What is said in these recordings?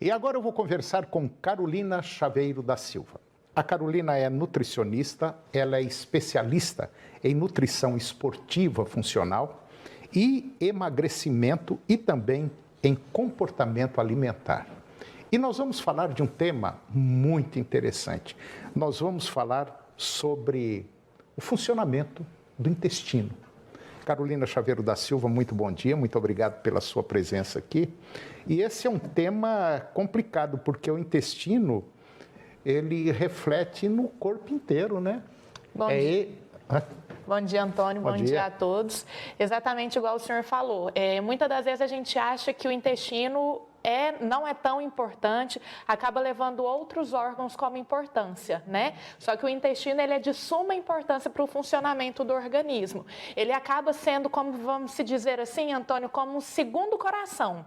E agora eu vou conversar com Carolina Chaveiro da Silva. A Carolina é nutricionista, ela é especialista em nutrição esportiva funcional e emagrecimento e também em comportamento alimentar. E nós vamos falar de um tema muito interessante. Nós vamos falar sobre o funcionamento do intestino. Carolina Chaveiro da Silva, muito bom dia, muito obrigado pela sua presença aqui. E esse é um tema complicado, porque o intestino, ele reflete no corpo inteiro, né? Bom dia. Bom dia, Antônio. Bom dia a todos. Exatamente igual o senhor falou. Muitas das vezes a gente acha que o intestino não é tão importante, acaba levando outros órgãos como importância, né? Só que o intestino, ele é de suma importância para o funcionamento do organismo. Ele acaba sendo, como vamos se dizer assim, Antônio, como um segundo coração.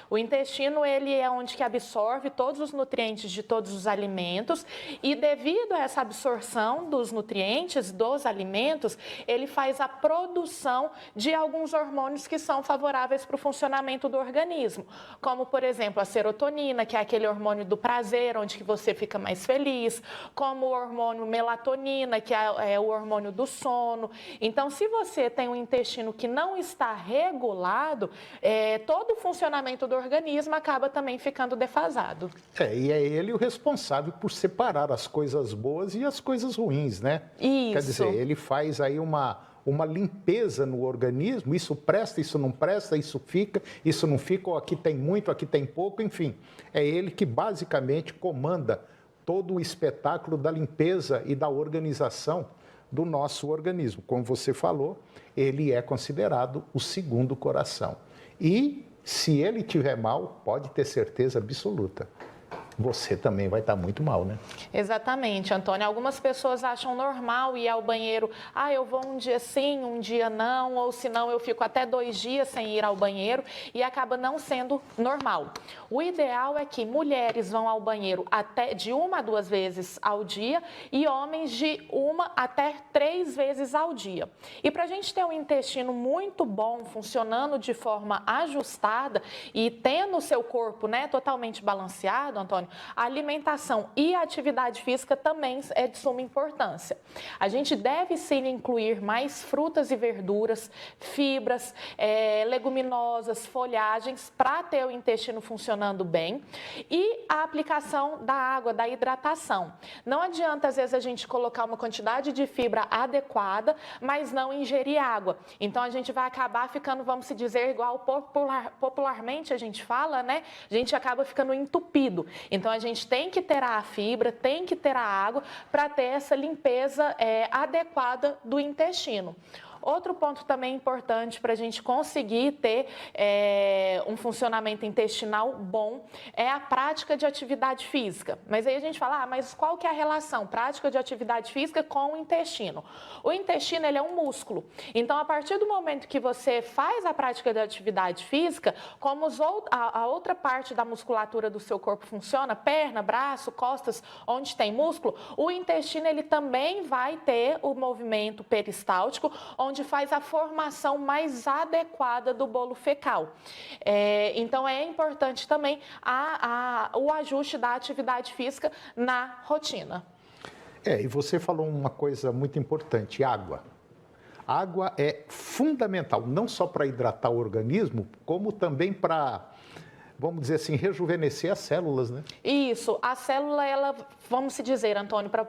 O intestino, ele é onde que absorve todos os nutrientes de todos os alimentos e devido a essa absorção dos nutrientes, dos alimentos, ele faz a produção de alguns hormônios que são favoráveis para o funcionamento do organismo, como, por exemplo, a serotonina, que é aquele hormônio do prazer, onde que você fica mais feliz, como o hormônio melatonina, que é o hormônio do sono. Então, se você tem um intestino que não está regulado, todo o funcionamento do organismo acaba também ficando defasado. E é ele o responsável por separar as coisas boas e as coisas ruins, né? Isso. Quer dizer, ele faz aí uma limpeza no organismo, isso presta, isso não presta, isso fica, isso não fica, ou aqui tem muito, aqui tem pouco, enfim. É ele que basicamente comanda todo o espetáculo da limpeza e da organização do nosso organismo. Como você falou, ele é considerado o segundo coração. E se ele estiver mal, pode ter certeza absoluta, você também vai estar muito mal, né? Exatamente, Antônio. Algumas pessoas acham normal ir ao banheiro. Eu vou um dia sim, um dia não, ou se não eu fico até 2 dias sem ir ao banheiro e acaba não sendo normal. O ideal é que mulheres vão ao banheiro até de 1 a 2 vezes ao dia e homens de 1 até 3 vezes ao dia. E para a gente ter um intestino muito bom, funcionando de forma ajustada e tendo o seu corpo, né, totalmente balanceado, Antônio, a alimentação e a atividade física também é de suma importância. A gente deve sim incluir mais frutas e verduras, fibras, leguminosas, folhagens para ter o intestino funcionando bem e a aplicação da água, da hidratação. Não adianta às vezes a gente colocar uma quantidade de fibra adequada, mas não ingerir água. Então a gente vai acabar ficando, vamos se dizer, igual popularmente a gente fala, né? A gente acaba ficando entupido. Então, a gente tem que ter a fibra, tem que ter a água para ter essa limpeza adequada do intestino. Outro ponto também importante para a gente conseguir ter um funcionamento intestinal bom é a prática de atividade física. Mas aí a gente fala, mas qual que é a relação prática de atividade física com o intestino? O intestino, ele é um músculo. Então, a partir do momento que você faz a prática de atividade física, como a outra parte da musculatura do seu corpo funciona, perna, braço, costas, onde tem músculo, o intestino, ele também vai ter o movimento peristáltico, onde faz a formação mais adequada do bolo fecal. Então, é importante também o ajuste da atividade física na rotina. E você falou uma coisa muito importante, água. Água é fundamental, não só para hidratar o organismo, como também para, vamos dizer assim, rejuvenescer as células, né? Isso, a célula, ela, vamos se dizer, Antônio, para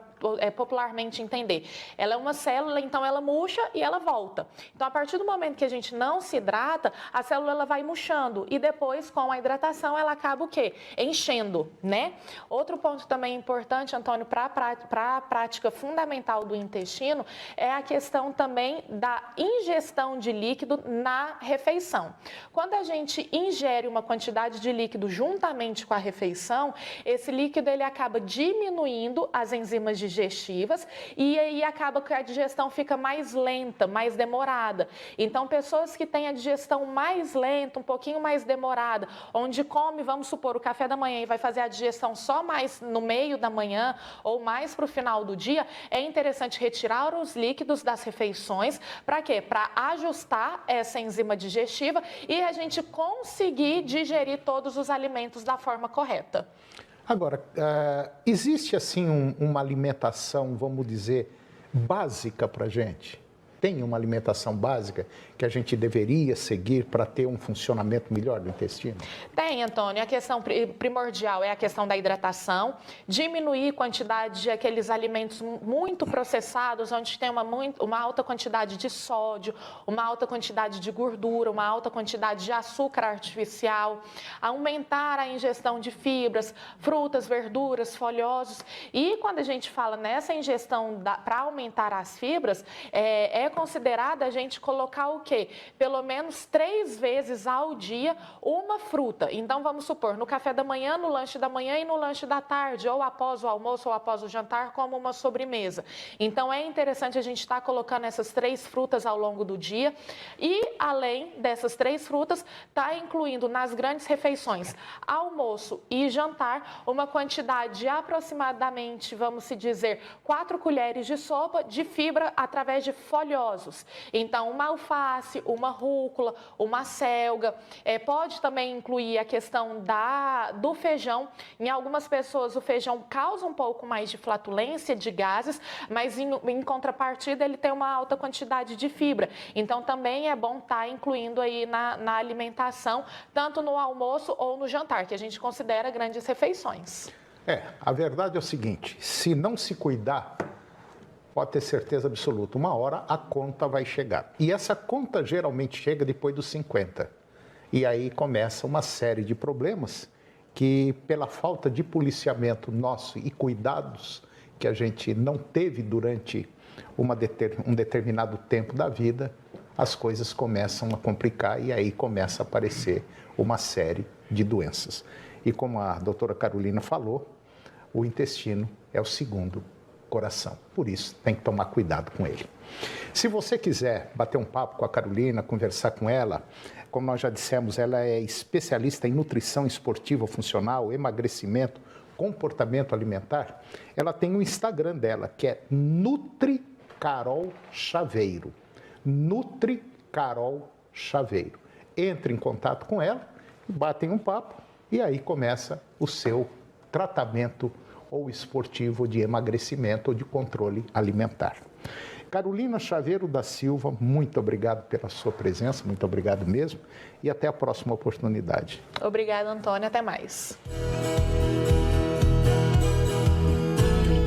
popularmente entender, ela é uma célula, então ela murcha e ela volta. Então, a partir do momento que a gente não se hidrata, a célula ela vai murchando e depois, com a hidratação, ela acaba o quê? Enchendo, né? Outro ponto também importante, Antônio, para a prática fundamental do intestino é a questão também da ingestão de líquido na refeição. Quando a gente ingere uma quantidade de líquido juntamente com a refeição, esse líquido ele acaba diminuindo as enzimas digestivas e aí acaba que a digestão fica mais lenta, mais demorada. Então, pessoas que têm a digestão mais lenta, um pouquinho mais demorada, onde come, vamos supor, o café da manhã e vai fazer a digestão só mais no meio da manhã ou mais para o final do dia, é interessante retirar os líquidos das refeições. Para quê? Para ajustar essa enzima digestiva e a gente conseguir digerir todos os alimentos da forma correta. Agora, existe assim uma alimentação, vamos dizer, básica para a gente? Tem uma alimentação básica que a gente deveria seguir para ter um funcionamento melhor do intestino? Tem, Antônio. A questão primordial é a questão da hidratação, diminuir a quantidade de aqueles alimentos muito processados, onde tem uma alta quantidade de sódio, uma alta quantidade de gordura, uma alta quantidade de açúcar artificial, aumentar a ingestão de fibras, frutas, verduras, folhosos. E quando a gente fala nessa ingestão para aumentar as fibras, é considerada a gente colocar o quê? Pelo menos 3 vezes ao dia uma fruta. Então, vamos supor, no café da manhã, no lanche da manhã e no lanche da tarde, ou após o almoço ou após o jantar, como uma sobremesa. Então, é interessante a gente estar colocando essas 3 frutas ao longo do dia e, além dessas 3 frutas, tá incluindo nas grandes refeições, almoço e jantar, uma quantidade de aproximadamente, vamos se dizer, 4 colheres de sopa de fibra através de folhosos. Então, uma alface, uma rúcula, uma selga, pode também incluir a questão do feijão. Em algumas pessoas, o feijão causa um pouco mais de flatulência, de gases, mas em contrapartida, ele tem uma alta quantidade de fibra. Então, também é bom estar incluindo aí na alimentação, tanto no almoço ou no jantar, que a gente considera grandes refeições. A verdade é o seguinte, se não se cuidar, pode ter certeza absoluta, uma hora a conta vai chegar. E essa conta geralmente chega depois dos 50. E aí começa uma série de problemas que, pela falta de policiamento nosso e cuidados que a gente não teve durante um determinado tempo da vida, as coisas começam a complicar e aí começa a aparecer uma série de doenças. E como a doutora Carolina falou, o intestino é o segundo coração. Por isso, tem que tomar cuidado com ele. Se você quiser bater um papo com a Carolina, conversar com ela, como nós já dissemos, ela é especialista em nutrição esportiva funcional, emagrecimento, comportamento alimentar. Ela tem um Instagram dela, que é NutriCarol Chaveiro. NutriCarol Chaveiro. Entre em contato com ela, batem um papo e aí começa o seu tratamento ou esportivo de emagrecimento ou de controle alimentar. Carolina Chaveiro da Silva, muito obrigado pela sua presença, muito obrigado mesmo e até a próxima oportunidade. Obrigada, Antônio, até mais.